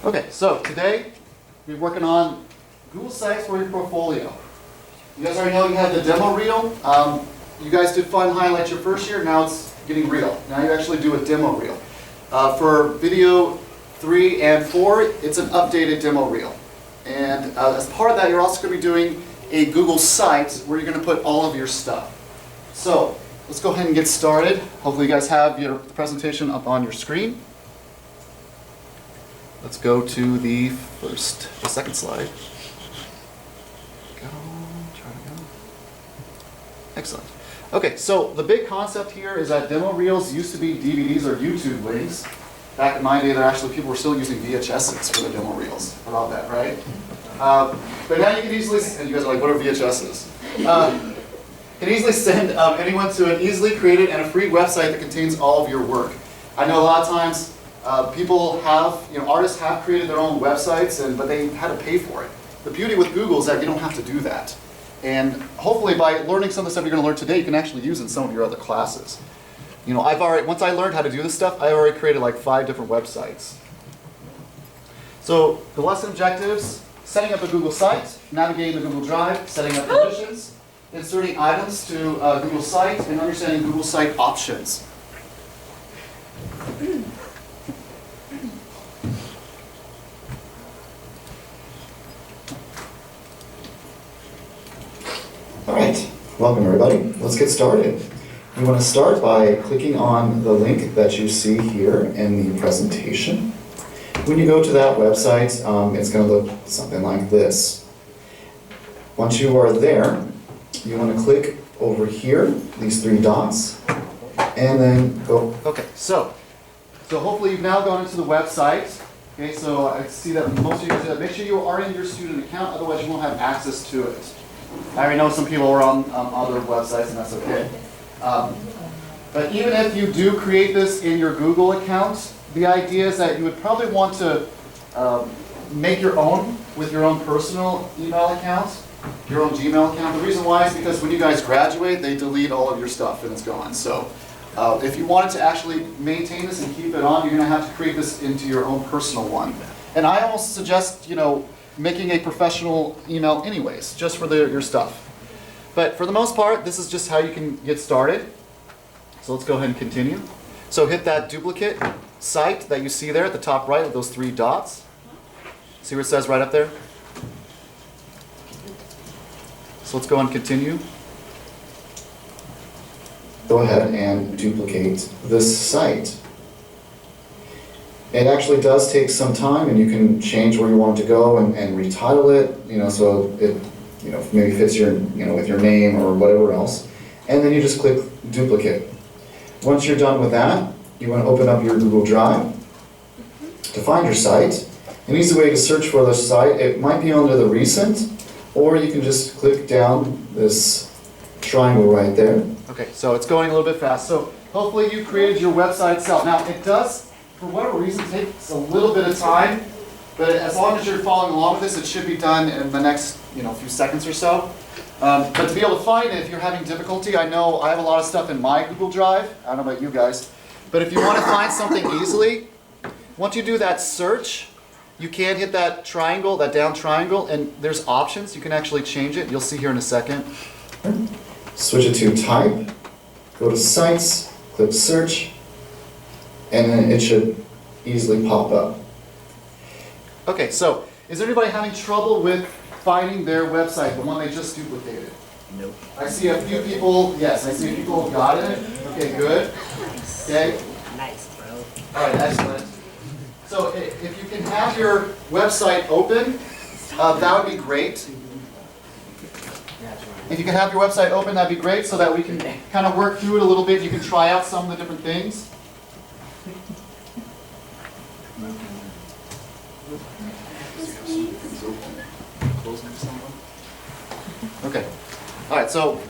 Okay, so today we're working on Google Sites for your portfolio. You guys already know you have the demo reel. You guys did Fun Highlights your first year, now it's getting real. Now you actually do a demo reel. For video 3 and 4, it's an updated demo reel. And as part of that, you're also going to be doing a Google Site where you're going to put all of your stuff. So let's go ahead and get started. Hopefully you guys have your presentation up on your screen. Let's go to the second slide. Try to go. Excellent. Okay, so the big concept here is that demo reels used to be DVDs or YouTube links. Back in my day, people were still using VHSs for the demo reels. How about that, right? But now you can easily, and you guys are like, what are VHSs? You can easily send anyone to an easily created and a free website that contains all of your work. I know a lot of times artists have created their own websites, but they had to pay for it. The beauty with Google is that you don't have to do that. And hopefully by learning some of the stuff you're going to learn today, you can actually use it in some of your other classes. You know, once I learned how to do this stuff, I already created like 5 different websites. So the lesson objectives: setting up a Google site, navigating the Google Drive, setting up permissions, inserting items to Google Site, and understanding Google Site options. All right, welcome everybody. Let's get started. You want to start by clicking on the link that you see here in the presentation. When you go to that website, it's going to look something like this. Once you are there, you want to click over here, these 3 dots, and then go. Okay, so hopefully you've now gone into the website. Okay, so I see that most of you guys do that. Make sure you are in your student account, otherwise you won't have access to it. I already know some people are on other websites, and that's okay. But even if you do create this in your Google account, the idea is that you would probably want to make your own with your own personal email account, your own Gmail account. The reason why is because when you guys graduate, they delete all of your stuff and it's gone. So if you wanted to actually maintain this and keep it on, you're going to have to create this into your own personal one. And I almost suggest, making a professional email anyways, just for your stuff. But for the most part, this is just how you can get started. So let's go ahead and continue. So hit that duplicate site that you see there at the top right with those 3 dots. See where it says right up there? So let's go and continue. Go ahead and duplicate this site. It actually does take some time, and you can change where you want it to go and retitle it, so it maybe fits your, with your name or whatever else. And then you just click duplicate. Once you're done with that, you want to open up your Google Drive to find your site. An easy way to search for the site, it might be under the recent, or you can just click down this triangle right there. Okay, so it's going a little bit fast. So hopefully you created your website itself. Now it does, for whatever reason, takes a little bit of time, but as long as you're following along with this, it should be done in the next few seconds or so. But to be able to find it, if you're having difficulty, I know I have a lot of stuff in my Google Drive. I don't know about you guys. But if you want to find something easily, once you do that search, you can hit that triangle, that down triangle, and there's options. You can actually change it. You'll see here in a second. Switch it to type, go to sites, click search, and then it should easily pop up. Okay, so is anybody having trouble with finding their website, the one they just duplicated? Nope. I see a few people, yes, I see a few people have got it. Okay, good. Okay. Nice, bro. All right, excellent. So if you can have your website open, that would be great. If you can have your website open, that'd be great, so that we can kind of work through it a little bit. You can try out some of the different things. Okay. All right, so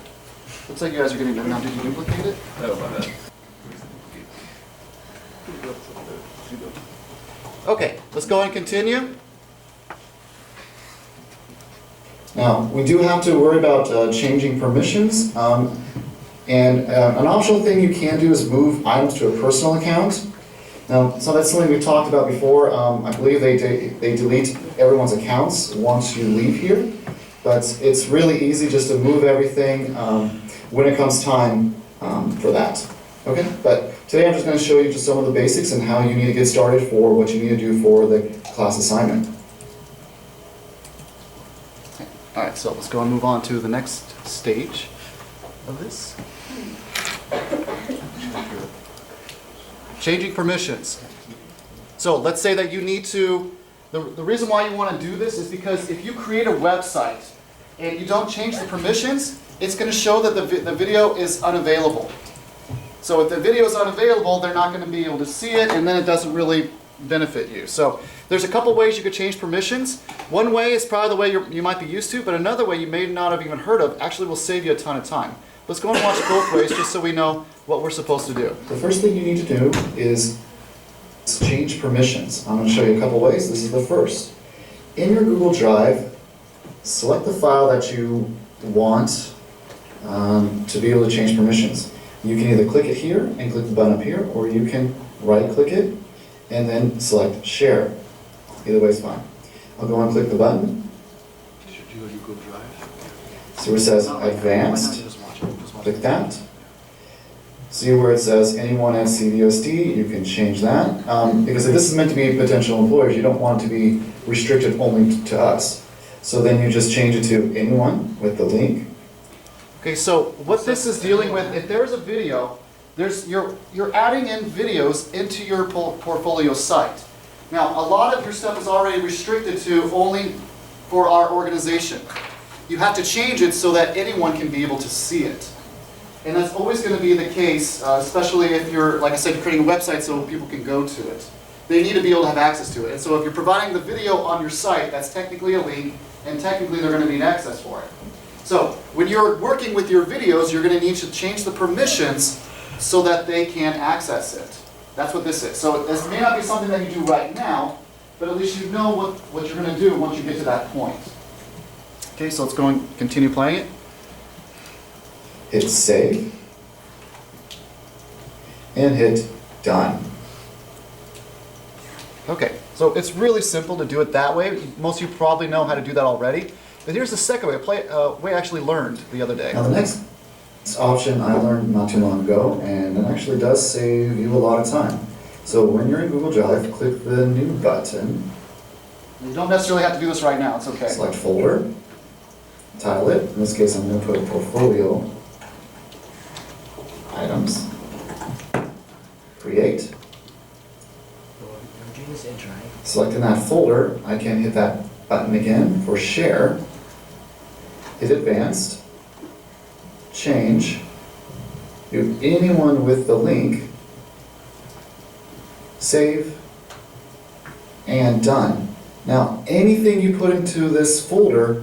looks like you guys are getting done now. Did you duplicate it? Oh, my bad. Okay, let's go and continue. Now, we do have to worry about changing permissions. An optional thing you can do is move items to a personal account. Now, so that's something we've talked about before. I believe they delete everyone's accounts once you leave here, but it's really easy just to move everything when it comes time for that. Okay, but today I'm just going to show you just some of the basics and how you need to get started for what you need to do for the class assignment. All right, so let's go and move on to the next stage of this. Changing permissions. So let's say that you need to, the reason why you want to do this is because if you create a website and you don't change the permissions, it's going to show that the video is unavailable. So if the video is unavailable, they're not going to be able to see it, and then it doesn't really benefit you. So there's a couple ways you could change permissions. One way is probably the way you might be used to, but another way you may not have even heard of actually will save you a ton of time. Let's go and watch both ways just so we know what we're supposed to do. The first thing you need to do is change permissions. I'm going to show you a couple ways. This is the first. In your Google Drive, select the file that you want to be able to change permissions. You can either click it here and click the button up here, or you can right-click it and then select Share. Either way is fine. I'll go and click the button. Should you Google Drive? See where it says Advanced. Click that. See where it says anyone at CVSD, you can change that. Because if this is meant to be potential employers, you don't want it to be restricted only to us. So then you just change it to anyone with the link. Okay, so what this is dealing with, if there's a video, you're adding in videos into your portfolio site. Now, a lot of your stuff is already restricted to only for our organization. You have to change it so that anyone can be able to see it. And that's always going to be the case, especially if you're, like I said, creating a website so people can go to it. They need to be able to have access to it. And so if you're providing the video on your site, that's technically a link, and technically they're going to need access for it. So when you're working with your videos, you're going to need to change the permissions so that they can access it. That's what this is. So this may not be something that you do right now, but at least you know what you're going to do once you get to that point. Okay, so let's go and continue playing it. Hit Save. And hit Done. Okay, so it's really simple to do it that way. Most of you probably know how to do that already. But here's the second way, way I actually learned the other day. Now the next option I learned not too long ago, and it actually does save you a lot of time. So when you're in Google Drive, click the New button. You don't necessarily have to do this right now, it's okay. Select Folder, title it. In this case I'm going to put Portfolio Items. Create. Selecting that folder, I can hit that button again for Share. Hit Advanced, Change, do anyone with the link, Save, and Done. Now, anything you put into this folder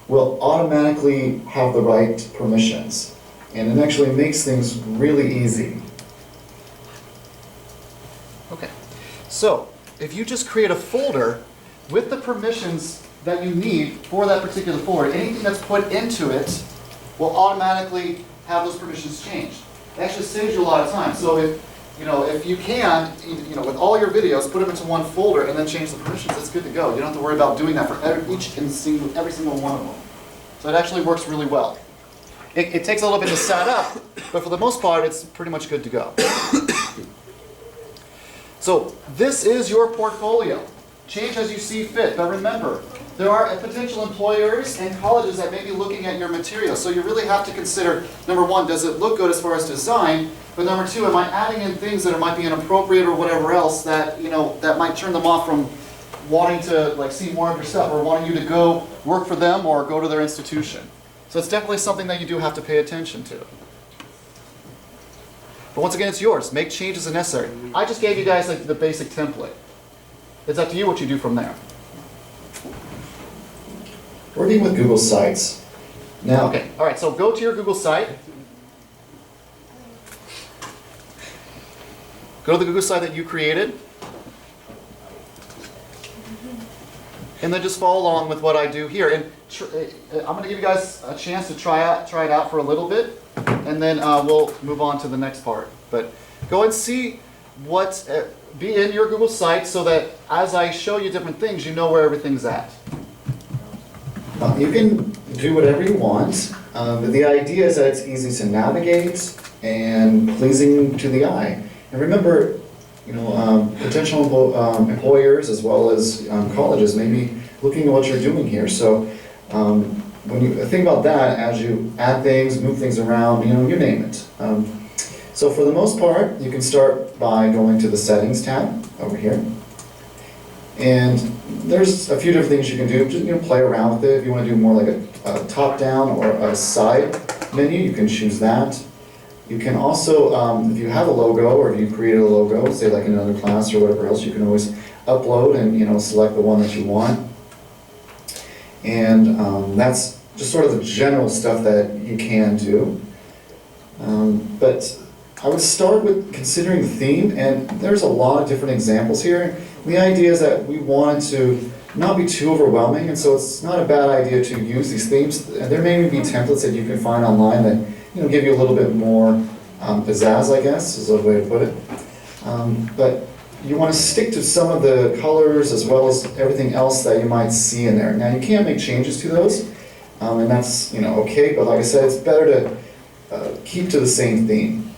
will automatically have the right permissions, and it actually makes things really easy. Okay, so if you just create a folder with the permissions that you need for that particular folder, anything that's put into it will automatically have those permissions changed. It actually saves you a lot of time. So if you can, with all your videos, put them into one folder and then change the permissions, it's good to go. You don't have to worry about doing that for every single one of them. So it actually works really well. It takes a little bit to set up, but for the most part, it's pretty much good to go. So this is your portfolio. Change as you see fit, but remember, there are potential employers and colleges that may be looking at your material. So you really have to consider, number one, does it look good as far as design? But number two, am I adding in things that might be inappropriate or whatever else that, that might turn them off from wanting to see more of your stuff or wanting you to go work for them or go to their institution. So it's definitely something that you do have to pay attention to. But once again, it's yours. Make changes as necessary. I just gave you guys the basic template. It's up to you what you do from there. Working with Google Sites. Now, Okay, all right, so go to your Google site. Go to the Google site that you created. And then just follow along with what I do here. And I'm going to give you guys a chance to try it out for a little bit, and then we'll move on to the next part. But go and see what be in your Google Sites so that as I show you different things, you know where everything's at. You can do whatever you want, but the idea is that it's easy to navigate and pleasing to the eye. And remember, potential employers as well as colleges may be looking at what you're doing here. So when you think about that, as you add things, move things around, you name it. So for the most part, you can start by going to the Settings tab over here. And there's a few different things you can do. Just play around with it. If you want to do more like a top-down or a side menu, you can choose that. You can also, if you have a logo or if you created a logo, say like in another class or whatever else, you can always upload and select the one that you want. And that's just sort of the general stuff that you can do. But I would start with considering the theme, and there's a lot of different examples here. The idea is that we want to not be too overwhelming, and so it's not a bad idea to use these themes. There may be templates that you can find online that give you a little bit more pizzazz, I guess, is a way to put it. But you want to stick to some of the colors as well as everything else that you might see in there. Now you can't make changes to those, and that's okay. But like I said, it's better to keep to the same theme.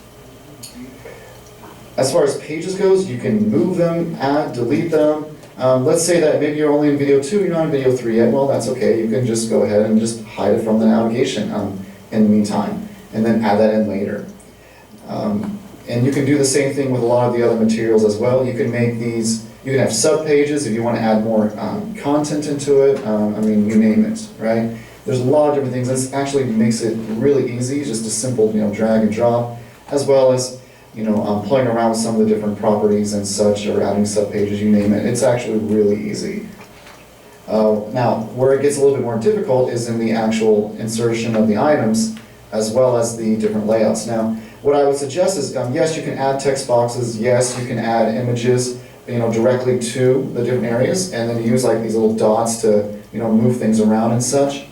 As far as pages goes, you can move them, add, delete them. Let's say that maybe you're only in video 2, you're not in video 3 yet. Well, that's okay. You can just go ahead and just hide it from the navigation in the meantime, and then add that in later. And you can do the same thing with a lot of the other materials as well. You can make these, you can have sub-pages if you want to add more content into it. You name it, right? There's a lot of different things. This actually makes it really easy, just a simple drag and drop, as well as playing around with some of the different properties and such, or adding sub-pages, you name it. It's actually really easy. Now, where it gets a little bit more difficult is in the actual insertion of the items, as well as the different layouts. Now, what I would suggest is, yes, you can add text boxes, yes, you can add images, directly to the different areas, and then use like these little dots to, move things around and such.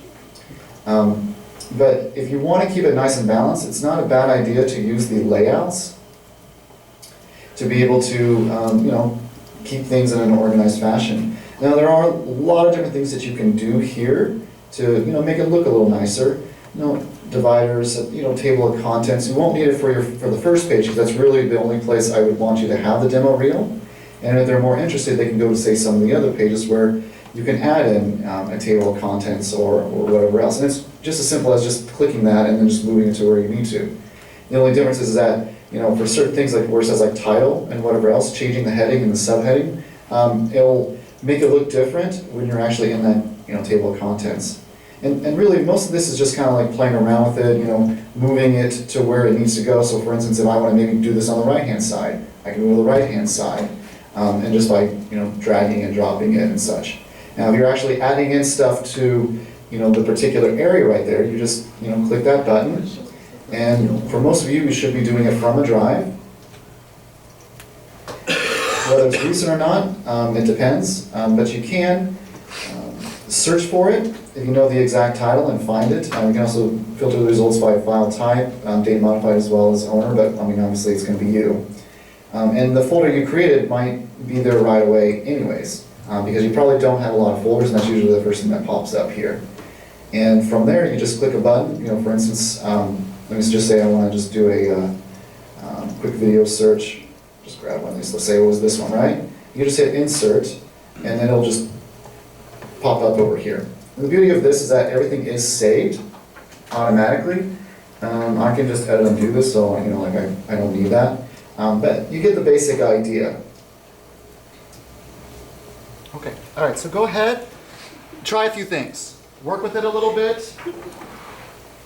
But if you want to keep it nice and balanced, it's not a bad idea to use the layouts to be able to, keep things in an organized fashion. Now, there are a lot of different things that you can do here to, make it look a little nicer. Dividers, table of contents. You won't need it for the first page, because that's really the only place I would want you to have the demo reel. And if they're more interested, they can go to, say, some of the other pages where you can add in a table of contents or whatever else. And it's just as simple as just clicking that and then just moving it to where you need to. The only difference is that, for certain things like where it says like title and whatever else, changing the heading and the subheading, it'll make it look different when you're actually in that table of contents. And really, most of this is just kind of like playing around with it, moving it to where it needs to go. So for instance, if I want to maybe do this on the right-hand side, I can move to the right-hand side, and just by, dragging and dropping it and such. Now, if you're actually adding in stuff to, the particular area right there, you just, click that button. And for most of you, you should be doing it from a drive. Whether it's recent or not, it depends, but you can search for it if you know the exact title and find it. You can also filter the results by file type, date modified as well as owner, but obviously it's going to be you. And the folder you created might be there right away anyways, because you probably don't have a lot of folders, and that's usually the first thing that pops up here. And from there, you just click a button. For instance, let me just say I want to just do a quick video search. Just grab one of these. Let's say it was this one, right? You just hit insert, and then it'll just pop up over here. And the beauty of this is that everything is saved automatically. I can just edit and do this, so I don't need that. But you get the basic idea. Okay, all right, so go ahead, try a few things. Work with it a little bit.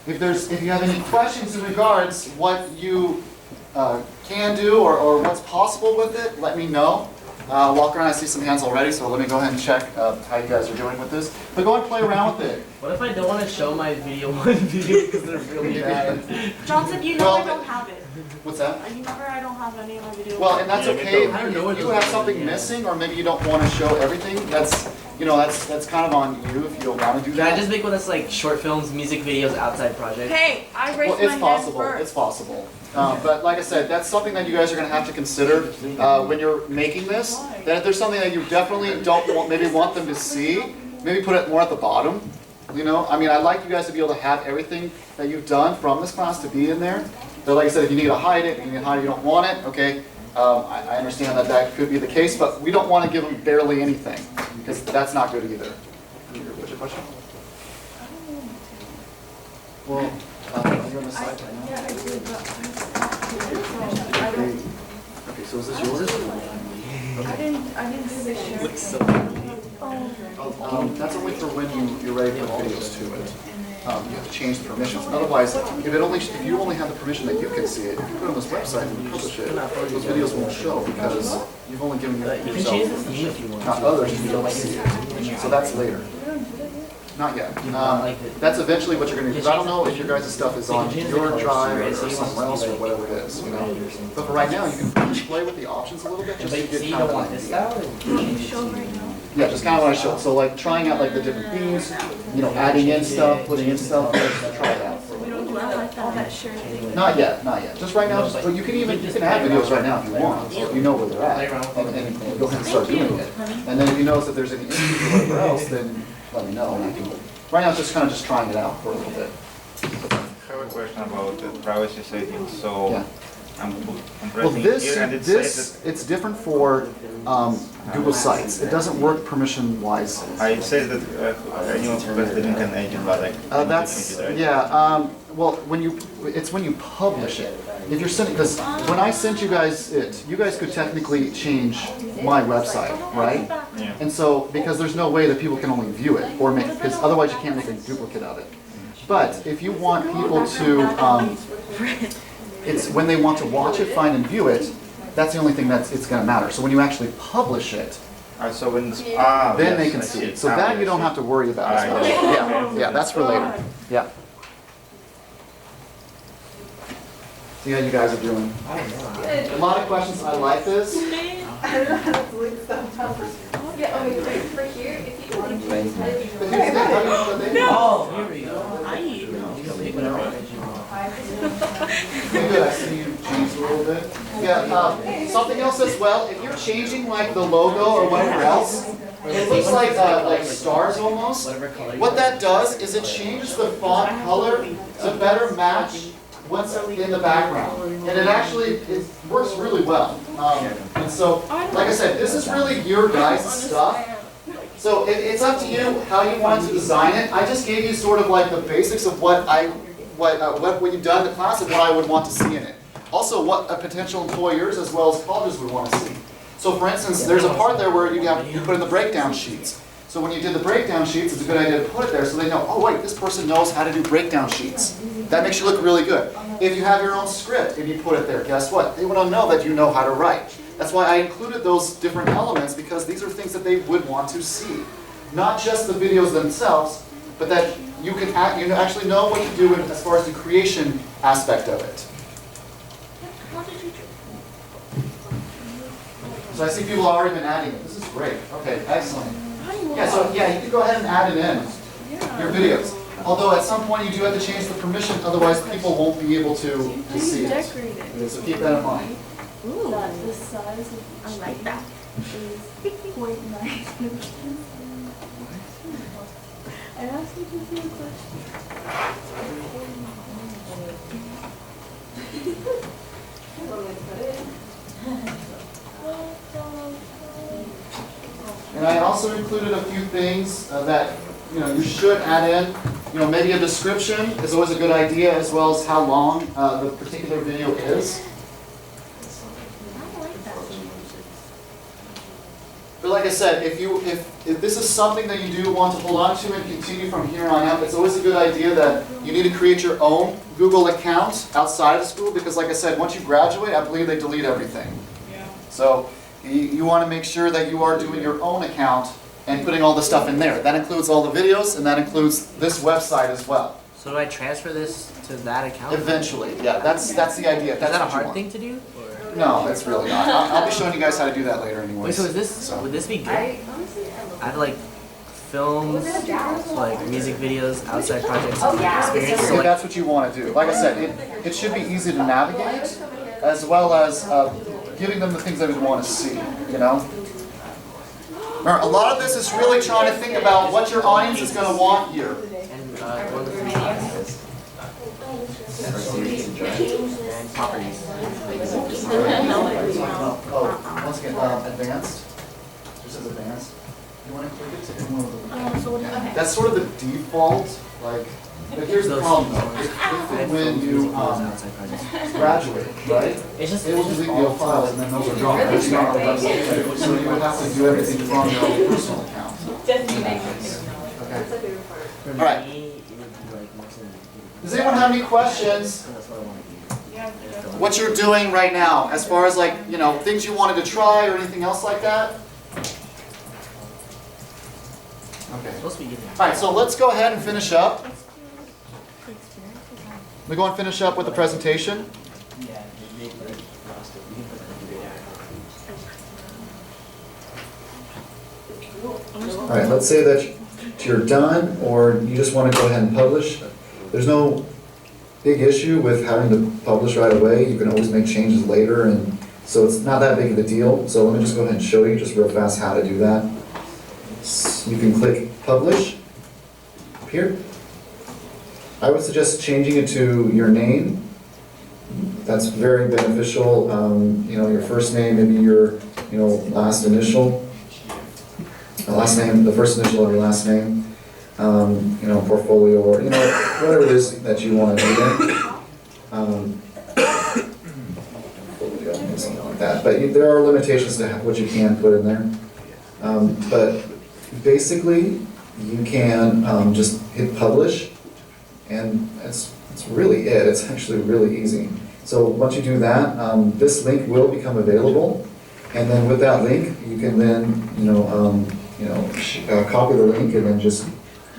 If you have any questions in regards what you can do or what's possible with it, let me know. Walk around, I see some hands already, so let me go ahead and check how you guys are doing with this. But go and play around with it. What if I don't want to show my video one video because they're really bad? Johnson, I don't have it. What's that? Remember, I don't have any of my videos. Well, and that's Yeah, me okay too. I don't know if what you those have are, something yeah. missing, or maybe you don't want to show everything. That's, you know, that's kind of on you if you don't want to do Can I that. just make one that's like short films, music videos, outside projects? Hey, I raised Well, my it's hand possible, first. it's possible. But like I said, that's something that you guys are gonna have to consider when you're making this. That if there's something that you definitely don't want, maybe want them to see, maybe put it more at the bottom. You know, I mean, I'd like you guys to be able to have everything that you've done from this class to be in there. But like I said, if you need to hide it, you don't want it, okay? I understand that that could be the case, but we don't want to give them barely anything, because that's not good either. What's your question? Well, you're on the side right now. Yeah, I did, but I don't. Okay, so is this yours? I didn't do this shirt. Looks so That's only for when you're ready to put videos to it. You have to change the permissions. Otherwise, if you only have the permission that you can see it, if you put it on this website and you publish it, those videos won't show because you've only given it You can change the yourself, theme if you want. not others, if you don't see it. So that's later. Not yet. That's eventually what you're gonna do, because I don't know if your guys' stuff is on your drive or somewhere else or whatever it is, you know? But for right now, you can just play with the options a little bit, just But to you get see, you kind of don't an want this idea. style? Can you show right now? Yeah, just kind of what I showed. So like trying out like the different themes, you know, adding in stuff, putting in stuff, just try it out. We don't do that like all that shirt thing. Not yet, not yet. Just right now, just, but you can add videos right now if you want, so you know where they're at. And go ahead and start doing it. And then if you notice that there's any issues or whatever else, then let me know. And I can, right now, it's just kind of just trying it out for a little bit. I have a question about the privacy settings. So Yeah. I'm Well, pressing this, here and it says it's different for Google Sites. It doesn't work permission-wise. that, it says that anyone who press the link can edit, but I can't That's, change it, right? yeah, well, it's when you publish it. If you're sending, because when I sent you guys it, you guys could technically change my website, right? Yeah. And so, because there's no way that people can only view it, or make, because otherwise you can't make a duplicate of it. But if you want people to, it's when they want to watch it, find and view it, that's the only thing it's gonna matter. So when you actually publish it, So when it's, then they yes, can I see it. So that yes, you don't yes. have to worry about as Ah, much. yeah. Yeah, that's for later. Yeah. See how you guys are doing. A lot of questions. I like this. Yeah, okay, for here, if you can But here's the thing, how do you know that they know? Oh, here we go. Good, I see you changed a little bit. Yeah, something else as well, if you're changing like the logo or whatever else, it looks like stars almost. Whatever color. What that does is it changes the font color to better match what's in the background. And it actually, it works really well. And so, like I said, this is really your guys' stuff. So it's up to you how you want to design it. I just gave you sort of like the basics of what you've done in the class and what I would want to see in it. Also, what potential employers as well as colleges would want to see. So for instance, there's a part there where you put in the breakdown sheets. So when you did the breakdown sheets, it's a good idea to put it there so they know, oh wait, this person knows how to do breakdown sheets. That makes you look really good. If you have your own script and you put it there, guess what? They want to know that you know how to write. That's why I included those different elements, because these are things that they would want to see. Not just the videos themselves, but that you actually know what to do as far as the creation aspect of it. So I see people have already been adding it. This is great. Okay, excellent. Yeah, so yeah, you can go ahead and add it in, your videos. Although at some point you do have to change the permission, otherwise people won't be able to see it. Decorated. So keep that in mind. Ooh, the size of, I like that. Is 0.9. I asked you to see a question. And I also included a few things that you should add in. Maybe a description is always a good idea, as well as how long the particular video is. But like I said, if this is something that you do want to hold on to and continue from here on out, it's always a good idea that you need to create your own Google account outside of school, because like I said, once you graduate, I believe they delete everything. Yeah. So you want to make sure that you are doing your own account and putting all the stuff in there. That includes all the videos, and that includes this website as well. So do I transfer this to that account? Eventually, yeah, that's the idea. Is That's that a what you hard want. thing to do? Or? No, it's really not. I'll be showing you guys how to do that later anyways. Wait, so is this So- would this be good? I I have like films, like music videos, outside projects, Oh, yeah. experience. If So like, that's what you want to do. Like I said, it should be easy to navigate, as well as giving them the things they would want to see, you know? Remember, a lot of this is really trying to think about what your audience is going to want here. and one of the 3Ds. And properties. Oh, once again, advanced. This is advanced. You want to click it to one of the... That's sort of the default, like, but here's the problem though. If and when you outside projects. graduate, right? It's just It will delete your files and then those are gone. It's not on the website. So you would have to do everything from your own personal account. Okay. For All right. me, it would be like mostly. Does anyone have any questions? So that's what I want to do. What you're doing right now, as far as like, you know, things you wanted to try or anything else like that? Okay. It's supposed to be getting. All right, so let's go ahead and finish up. We go and finish up with the presentation. Yeah, they put it lost it. You can put that All right, let's say that you're done, or you just want to go ahead and publish. There's no big issue with having to publish right away. You can always make changes later, and so it's not that big of a deal. So let me just go ahead and show you just real fast how to do that. You can click Publish up here. I would suggest changing it to your name. That's very beneficial. You know, your first name, maybe your, you know, last initial. Last name, the first initial of your last name. You know, portfolio, or, you know, whatever it is that you want to do there. Portfolio, something like that. But there are limitations to what you can put in there. But basically, you can just hit publish, and that's really it. It's actually really easy. So once you do that, this link will become available, and then with that link, you can then, copy the link and then just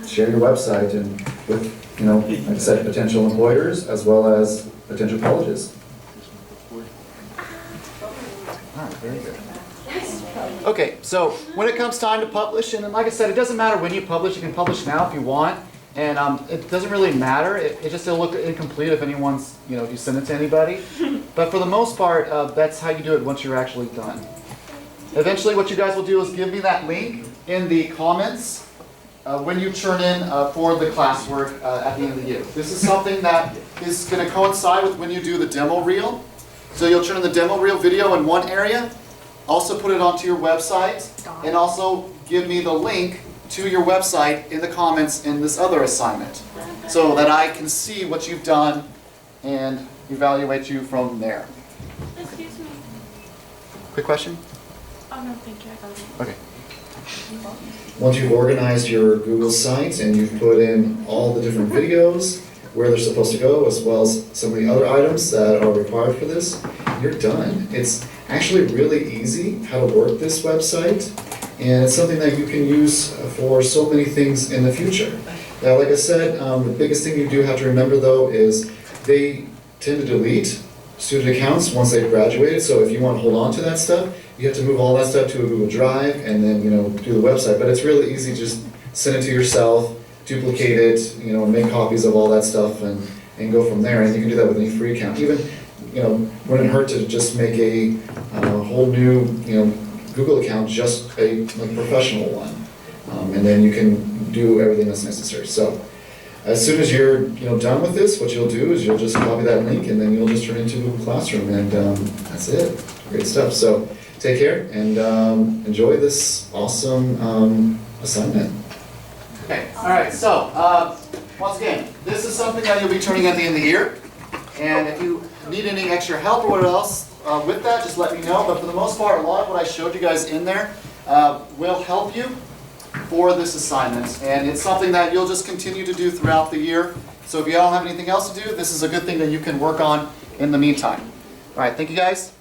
share your website and with, you know, like I said, potential employers as well as potential colleges. All right, very good. Okay, so when it comes time to publish, and then like I said, it doesn't matter when you publish. You can publish now if you want, and it doesn't really matter. It just will look incomplete if anyone's, you know, if you send it to anybody. But for the most part, that's how you do it once you're actually done. Eventually, what you guys will do is give me that link in the comments when you turn in for the classwork at the end of the year. This is something that is going to coincide with when you do the demo reel. So you'll turn in the demo reel video in one area, also put it onto your website, and also give me the link to your website in the comments in this other assignment, so that I can see what you've done and evaluate you from there. Excuse me. Quick question? Oh, no, thank you. I got it. Okay. Once you've organized your Google Sites and you've put in all the different videos, where they're supposed to go, as well as some of the other items that are required for this, you're done. It's actually really easy how to work this website, and it's something that you can use for so many things in the future. Now, like I said, the biggest thing you do have to remember though is they tend to delete student accounts once they've graduated, so if you want to hold on to that stuff, you have to move all that stuff to a Google Drive and then, you know, do the website. But it's really easy, just send it to yourself, duplicate it, you know, make copies of all that stuff and go from there. And you can do that with any free account. Even, you know, wouldn't hurt to just make a whole new, you know, Google account, just a like professional one, and then you can do everything that's necessary. So as soon as you're, you know, done with this, what you'll do is you'll just copy that link and then you'll just turn it into Google Classroom, and that's it. Great stuff. So take care and enjoy this awesome assignment. Okay, all right, so once again, this is something that you'll be turning at the end of the year. And if you need any extra help or what else with that, just let me know. But for the most part, a lot of what I showed you guys in there will help you for this assignment. And it's something that you'll just continue to do throughout the year. So if you don't have anything else to do, this is a good thing that you can work on in the meantime. All right, thank you guys.